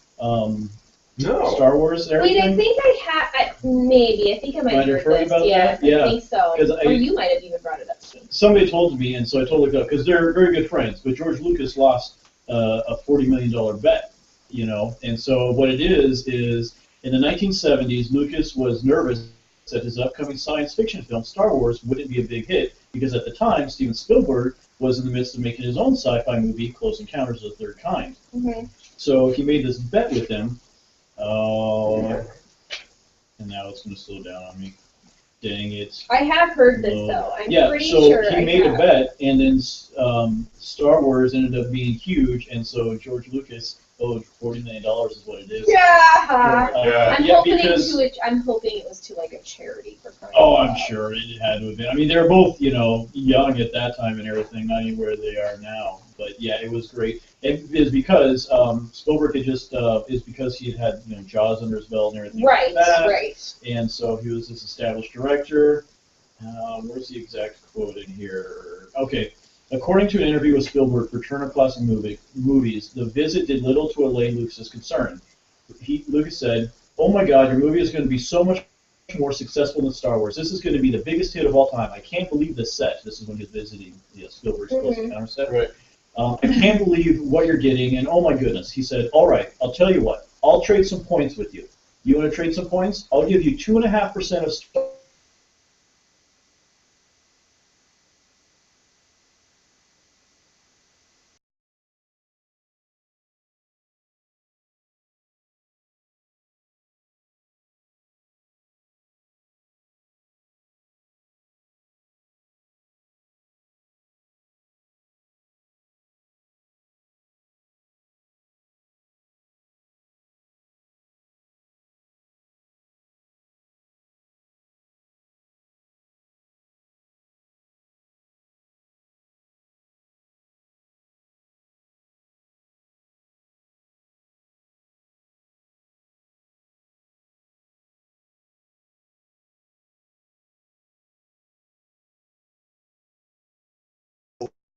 no. Star Wars and Wait, everything? I think maybe. I think I might Might have have heard heard this. about Yeah, that? Yeah. I think so. 'Cause Or you might have even brought it up to me. Somebody told me, and so I totally got because they're very good friends. But George Lucas lost a $40 million bet, you know. And so what it is in the 1970s, Lucas was nervous that his upcoming science fiction film Star Wars wouldn't be a big hit because at the time Steven Spielberg was in the midst of making his own sci-fi movie, Close Encounters of the Third Kind. Mm-hmm. So he made this bet with him. Oh, and now it's going to slow down on me. Dang it. I have heard this No. though. I'm Yeah, pretty so sure he I made have. a bet, and then Star Wars ended up being huge, and so George Lucas owed $40 million is what it is. Yeah. Yeah. I'm yeah, hoping because I'm hoping it was to like a charity for crying oh, out I'm loud. sure it had to have been. I mean, they were both, you know, young at that time and everything, not anywhere they are now. But yeah, it was great. It is because Spielberg had just is because he had you know Jaws under his belt and everything. Right. Like that. Right. And so he was this established director. Where's the exact quote in here? Okay. According to an interview with Spielberg for Turner Classic Movies, the visit did little to allay Lucas's concern. Lucas said, "Oh my God, your movie is going to be so much more successful than Star Wars. This is going to be the biggest hit of all time. I can't believe this set." This is when he was visiting Spielberg's Close Encounters set. Right. I can't believe what you're getting, and oh my goodness. He said, "All right, I'll tell you what. I'll trade some points with you. You want to trade some points? I'll give you 2.5% of Star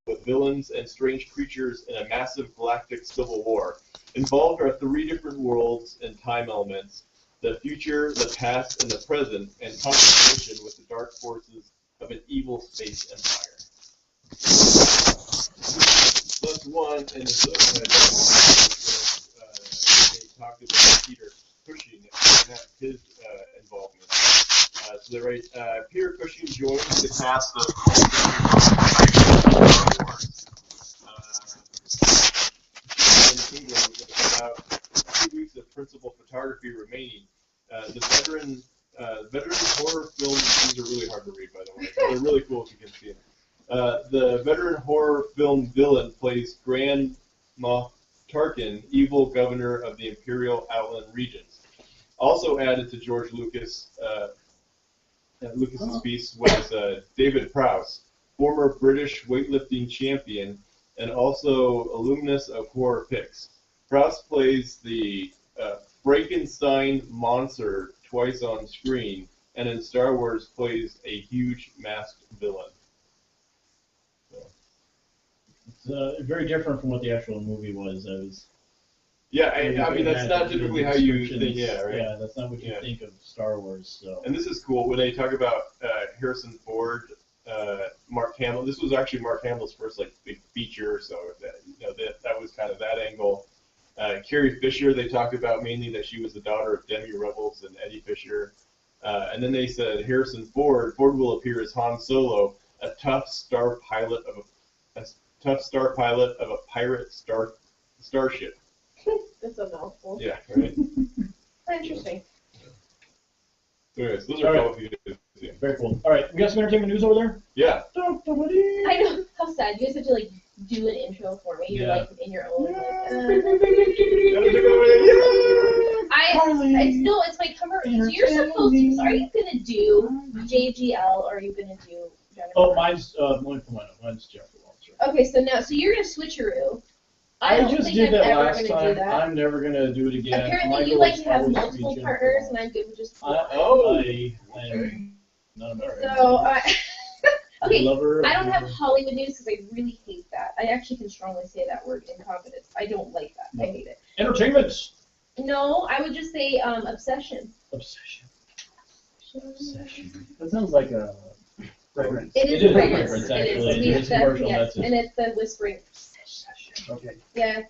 with villains and strange creatures in a massive galactic civil war. Involved are 3 different worlds and time elements, the future, the past, and the present, and confrontation with the dark forces of an evil space empire. Plus one, and they talked about Peter Cushing and his involvement. So they write, Peter Cushing joins the cast of in England with about 2 weeks of principal photography remaining. The veteran horror film, these are really hard to read, by the way. They're really cool if you can see them. The veteran horror film villain plays Grand Moff Tarkin, evil governor of the Imperial Outland regions. Also added to George Lucas's piece was David Prowse, former British weightlifting champion and also alumnus of Horror Picks. Prowse plays the Frankenstein monster twice on screen, and in Star Wars plays a huge masked villain. It's very different from what the actual movie was. Yeah, I mean that's not typically how you think. Yeah, right. Yeah, that's not what you think of Star Wars. So. And this is cool when they talk about Harrison Ford, Mark Hamill. This was actually Mark Hamill's first like big feature, so that was kind of that angle. Carrie Fisher, they talked about mainly that she was the daughter of Demi Rebels and Eddie Fisher. And then they said Harrison Ford will appear as Han Solo, a tough star pilot of a pirate starship. That's a mouthful. Yeah, right. Interesting. Anyways, those are all of you. Very cool. All right, we got some entertainment news over there? Yeah. I know. How sad. You guys have to like do an intro for me. You're like in your own. No, it's my cover. So you're supposed to. So are you gonna do JGL or are you gonna do Jennifer? Oh, mine's Jennifer Walter. Okay, so you're gonna switcheroo. I don't just think did I'm that ever last gonna time. do that. I'm never gonna do it again. Apparently, you like to have multiple partners, and I'm good with just one. None of my So, okay, Lover, I don't have Hollywood news because I really hate that. I actually can strongly say that word in confidence. I don't like that. I hate it. Entertainment. No, I would just say obsession. Obsession. That sounds like a fragrance. It is It is a a fragrance. fragrance, It is. actually. It is a commercial, Yes, that's it. and it's the whispering. Okay. Yeah.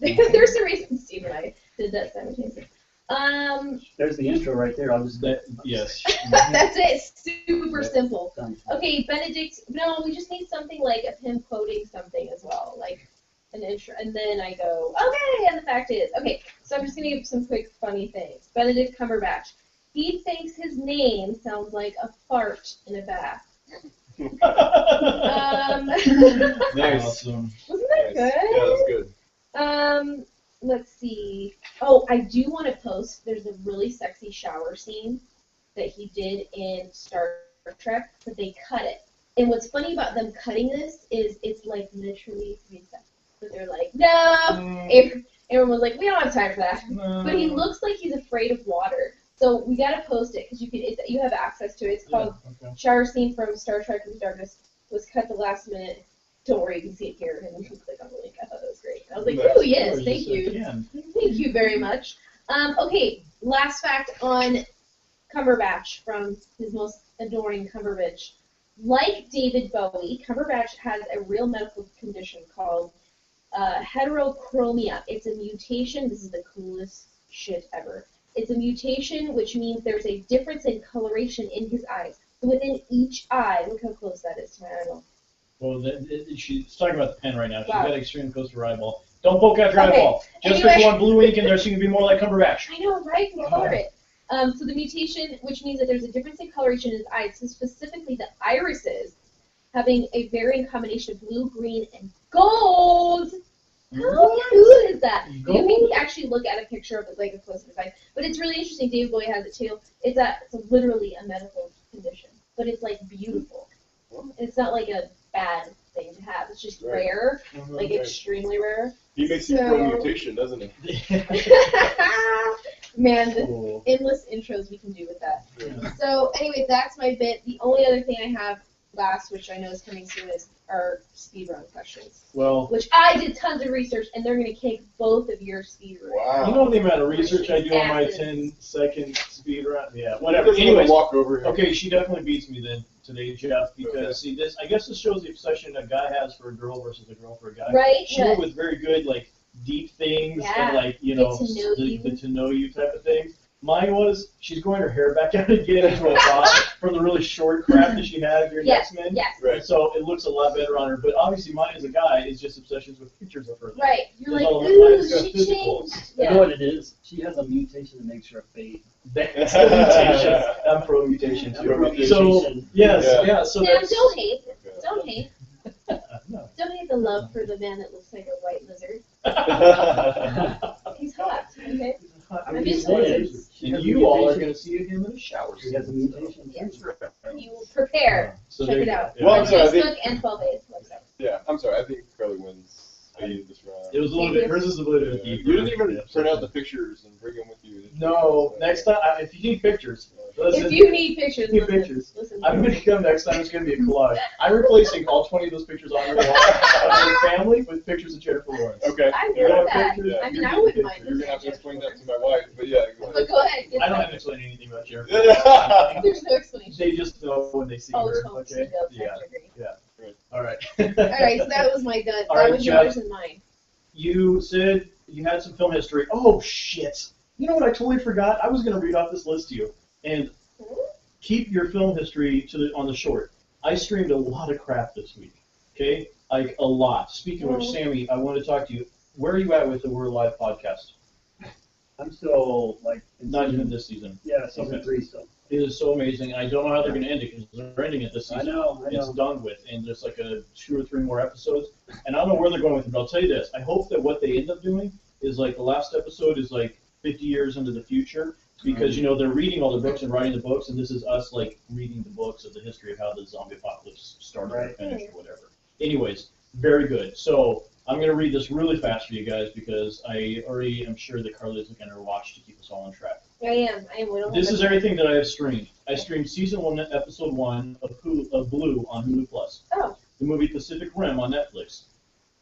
There's a reason Steve and I did that simultaneously. There's the intro right there. I'll just. Yes. That's it. Super simple. Done. Okay, Benedict. No, we just need something like of him quoting something as well, like an intro, and then I go, okay, and the fact is, okay. So I'm just gonna give some quick funny things. Benedict Cumberbatch. He thinks his name sounds like a fart in a bath. Nice. Awesome. Wasn't that good? Yeah, that's good. Let's see. Oh, I do want to post. There's a really sexy shower scene that he did in Star Trek, but they cut it. And what's funny about them cutting this is it's like literally 3 seconds. But they're like, no. Everyone was like, we don't have time for that. But he looks like he's afraid of water. So we gotta post it because you have access to it. It's called Shower Scene from Star Trek Into Darkness. Was cut the last minute. Don't worry, you can see it here, and you can click on the link. I thought that was great. I was like, oh yes, thank you. Thank you very much. Okay, last fact on Cumberbatch from his most adoring Cumberbatch. Like David Bowie, Cumberbatch has a real medical condition called heterochromia. It's a mutation. This is the coolest shit ever. It's a mutation, which means there's a difference in coloration in his eyes. So within each eye, look how close that is to my eyeball. Well, she's talking about the pen right now. She's Wow. got extremely close to her eyeball. Don't poke out your Okay. eyeball. Just Anyway. because you want blue ink in there, so you can be more like Cumberbatch. I know, right? You can color it. So the mutation, which means that there's a difference in coloration in his eyes, so specifically the irises, having a varying combination of blue, green, and gold. How cool is that? You can actually look at a picture of it, like a close of his eye. But it's really interesting. David Bowie has it too. It's literally a medical condition, but it's like beautiful. It's not like a bad thing to have. It's just rare, like extremely rare. He makes you pro mutation, doesn't he? Man, the Cool. endless intros we can do with that. Yeah. So anyway, that's my bit. The only other thing I have last, which I know is coming soon, is our speedrun questions. Well, Which I did tons of research, and they're going to kick both of your speedrun. Wow. you know the amount of research I do on my Asses. 10-second speed run? Yeah, whatever. Anyways, Anyways, walk over here. okay, she definitely beats me then today, Jeff, because Okay. see this. I guess this shows the obsession a guy has for a girl versus a girl for a guy. Right? She went with very good, like, deep things Yeah. and, like, Get to know you. the to know you type of things. Mine was, she's growing her hair back out again into a bob from the really short crap that she had during Yes, X-Men. yes. Right. So it looks a lot better on her. But obviously mine as a guy is just obsessions with pictures of her. Right. You're There's like, all the ooh, lines, she physical. changed. You know Yeah. what it is? She has a mutation that makes her fade. That's the mutation. I'm pro mutation too. Pro-mutation. So, yes, Yeah. yeah, so Sam, that's... don't hate. Okay. Don't hate. No. Don't hate the love for the man that looks like a white lizard. He's hot. Okay. I'm I'm just just saying. She And has a you all are mutation. going to see him in the shower. She has a mutation. Yes. You will prepare. So Check there it you go. out. Yeah. Well, On I'm sorry, I think- Facebook and 12A's website. Yeah, I'm sorry. I think Carly wins this round. It was a little bit, hers is a little bit You deeper. didn't even Yeah. print out the pictures and bring them with you. did you? No, next time, if you need pictures, listen. If you need pictures, Need listen. pictures. Listen. I'm going to come next time, it's going to be a collage. I'm replacing all 20 of those pictures on your wall of your family with pictures of Jennifer Lawrence. Okay. I You're love gonna that. have pictures. I mean, You're I gonna wouldn't have mind. You're this. gonna have to explain that to my wife, but yeah. Go But go ahead. I don't have to explain anything about Jennifer. ahead. There's no explanation. They just know when they see Oh, her. totally. Okay? Yeah. I agree. All right. All right, so that was my gut. All That right, was Jeff. yours and mine. You said you had some film history. Oh, shit. You know what I totally forgot? I was going to read off this list to you. And keep your film history on the short. I streamed a lot of crap this week. Okay? Like, a lot. Speaking of which, Sammy, I want to talk to you. Where are you at with the We're Live podcast? I'm still like in Not even season- this season. Yeah, season Okay. 3 still. It is so amazing. I don't know how they're going to end it because they're ending it this I season. know. It's done with, and there's like 2 or 3 more episodes. And I don't know where they're going with it, but I'll tell you this. I hope that what they end up doing is like the last episode is like 50 years into the future because, you know, they're reading all the books and writing the books, and this is us like reading the books of the history of how the zombie apocalypse started or Right. finished or whatever. Anyways, very good. So I'm going to read this really fast for you guys because I already am sure that Carly's going to watch to keep us all on track. I am. We don't This have is everything that I have streamed. I streamed season 1, episode 1 of Blue on Hulu Plus. Oh. The movie Pacific Rim on Netflix.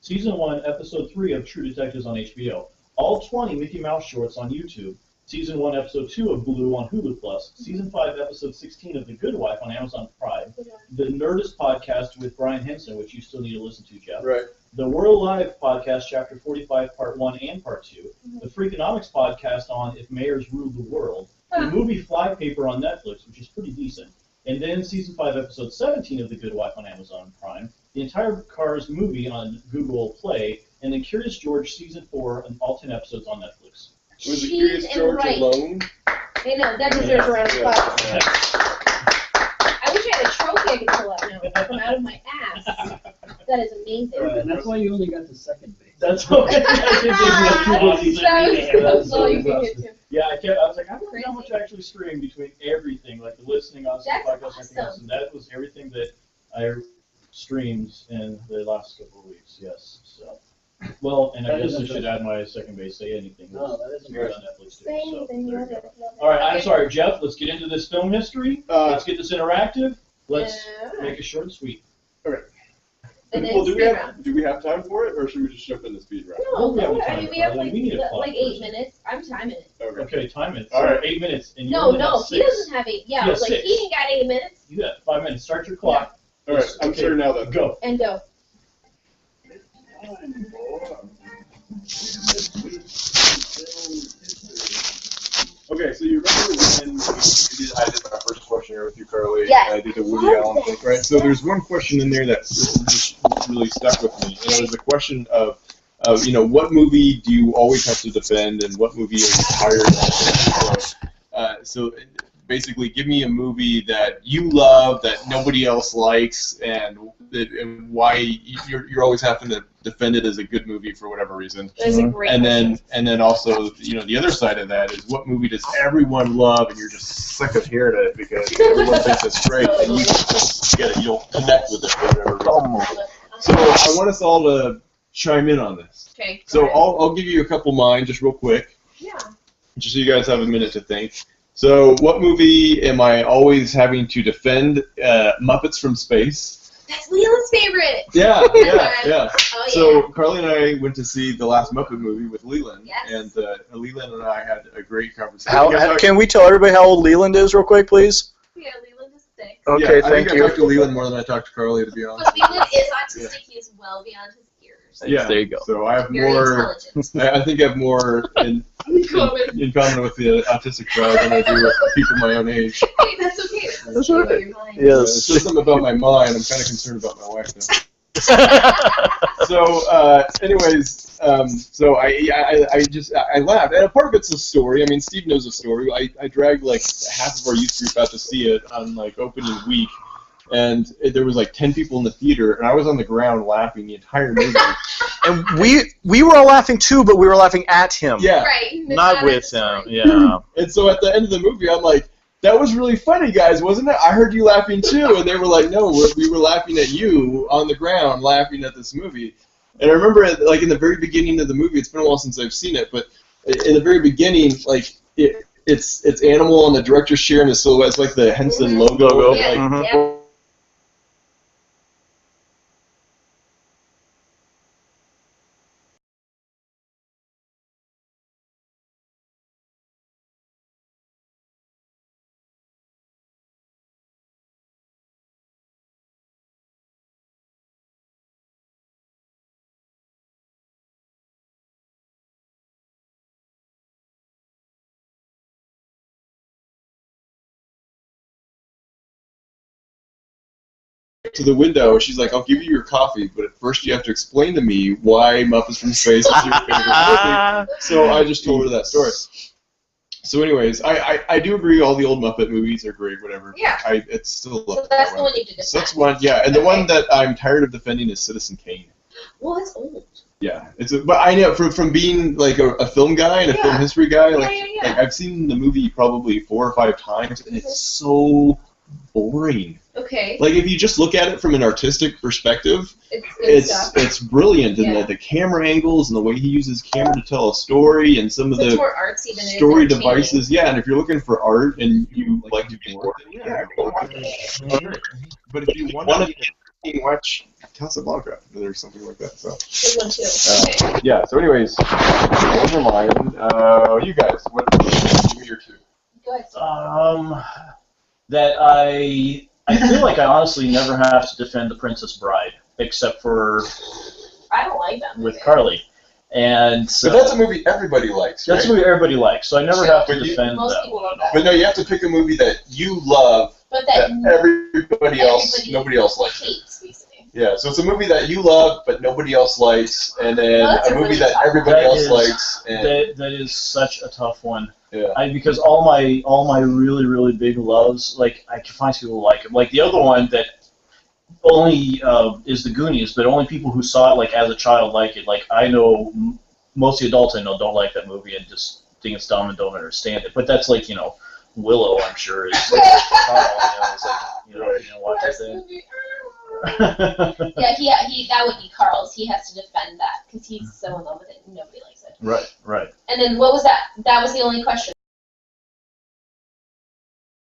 Season 1, episode 3 of True Detectives on HBO. All 20 Mickey Mouse shorts on YouTube. Season 1, episode 2 of Blue on Hulu Plus. Season 5, episode 16 of The Good Wife on Amazon Prime. The Nerdist podcast with Brian Henson, which you still need to listen to, Jeff. Right. The World Live podcast, chapter 45, part 1 and part 2. The Freakonomics podcast on If Mayors Ruled the World. The movie Flypaper on Netflix, which is pretty decent. And then season 5, episode 17 of The Good Wife on Amazon Prime. The entire Cars movie on Google Play. And then Curious George season 4 and all 10 episodes on Netflix. Was the Cheese Curious and George rice. alone? I know, that deserves a round of applause. Yeah. I wish I had a trophy I could pull out now from out of my ass. That is amazing. And that's why you only got to second base. That's okay. I did think That's all you can get to. Yeah, I was like, I don't know how much I actually streamed between everything, like the listening on That's podcast and everything else, awesome. and that was everything that I streamed in the last couple of weeks, yes, so. Well, and I That guess is I should impressive. add my second base, Say Anything. No, that isn't It's good. on Netflix too, Say so anything, there love you it, go. love it. All right, I'm Okay. sorry, Jeff, let's get into this film history. Let's get this interactive. Let's Yeah. make it short and sweet. And then Well, speed round. do we have time for it, or should we just jump in the speed round? No, We have no, I time mean, for we have it. like, We need a clock like 8 person. minutes. I'm timing it. Okay. Okay, time it. All right. 8 minutes, and you No, only no, have he 6. doesn't have 8. Yeah, Yeah, like 6. he ain't got 8 minutes. You got 5 minutes. Start your clock. All right, I'm Okay. sure now then. Go. And go. Okay, so you remember when I did my first questionnaire with you, Carly? Yes. And I did the Woody Love Allen thing, this. right? So there's one question in there that just really stuck with me, and it was the question of you know, what movie do you always have to defend, and what movie are you tired of? So basically, give me a movie that you love that nobody else likes, and why you're always having to defend it as a good movie for whatever reason. That's a great And question. then also, you know, the other side of that is what movie does everyone love, and you're just sick of hearing it because everyone thinks it's great, and you just get it, you don't connect with it for whatever reason. So I want us all to chime in on this. Okay. So I'll give you a couple mine just real quick, Yeah. just so you guys have a minute to think. So what movie am I always having to defend? Muppets from Space. That's Leland's favorite. Yeah. Oh, yeah. So Carly and I went to see the last Muppet movie with Leland, Yes. and Leland and I had a great conversation. You guys How, talked- can we tell everybody how old Leland is real quick, please? Yeah, Leland is 6. Okay, I thank think I you. talked to Leland more than I talked to Carly, to be honest. But Leland is autistic. He is well beyond his years. Yeah. There you go. So I have Very more. intelligent. I think I have more in common with the autistic crowd than I do with people my own age. Hey, that's okay. That's all about right. your mind. It's just something about my mind. I'm kind of concerned about my wife now. So, anyways, so I laughed, and a part of it's a story. I mean, Steve knows the story. I dragged like half of our youth group out to see it on like opening week, and there was like 10 people in the theater, and I was on the ground laughing the entire movie. And we were all laughing too, but we were laughing at him. Yeah. Right. Not with him. Yeah. And so at the end of the movie, I'm like, that was really funny, guys, wasn't it? I heard you laughing too. And they were like, no, we were laughing at you on the ground, laughing at this movie. And I remember, like, in the very beginning of the movie, it's been a while since I've seen it, but in the very beginning, like, it's Animal and the director's sharing the silhouette. It's like the Henson logo. Yeah. Like, Mhm. Yeah. to the window. She's like, I'll give you your coffee, but at first you have to explain to me why Muppets from Space is your favorite movie. So I just told her that story. So anyways, I do agree all the old Muppet movies are great, whatever. Yeah. It's still So that's the one you did. So that's one, yeah. And the one that I'm tired of defending is Citizen Kane. Well, that's old. Yeah, but I know from being like a film guy and a film history guy, like I've seen the movie probably 4 or 5 times, and it's so boring. Okay. Like if you just look at it from an artistic perspective, It's good stuff. it's brilliant, and Yeah. the camera angles and the way he uses camera to tell a story, and some of So it's the more artsy than it is story entertaining. devices. Yeah, and if you're looking for art and you like to do more, then yeah. But if you want to watch Casablanca or something like that, so. Good one too. Okay. Yeah. So, anyways, never mind. You guys, what? Give me your 2. Go ahead. That I feel like I honestly never have to defend The Princess Bride, except for I don't like that movie. with Carly. And so But that's a movie everybody likes. that's a right? movie everybody likes, so I never have to But you- defend Most that people one. love that. But no, you have to pick a movie that you love But that that everybody else, nobody else likes it. hates, basically. Yeah, so it's a movie that you love but nobody else likes, and then Well, that's a a movie really that tough everybody one. else That is- likes. And That is such a tough one. yeah. Because all my really really big loves, like I can find people who like it. Like the other one that only is the Goonies, but only people who saw it like as a child like it. Like I know most of the adults I know don't like that movie and just think it's dumb and don't understand it. But that's like Willow, I'm sure is. It's like, watch that Worst thing. movie. Right, He that would be Carl's. He has to defend that because he's so in love with it and nobody likes it. right. And then what was that? That was the only question.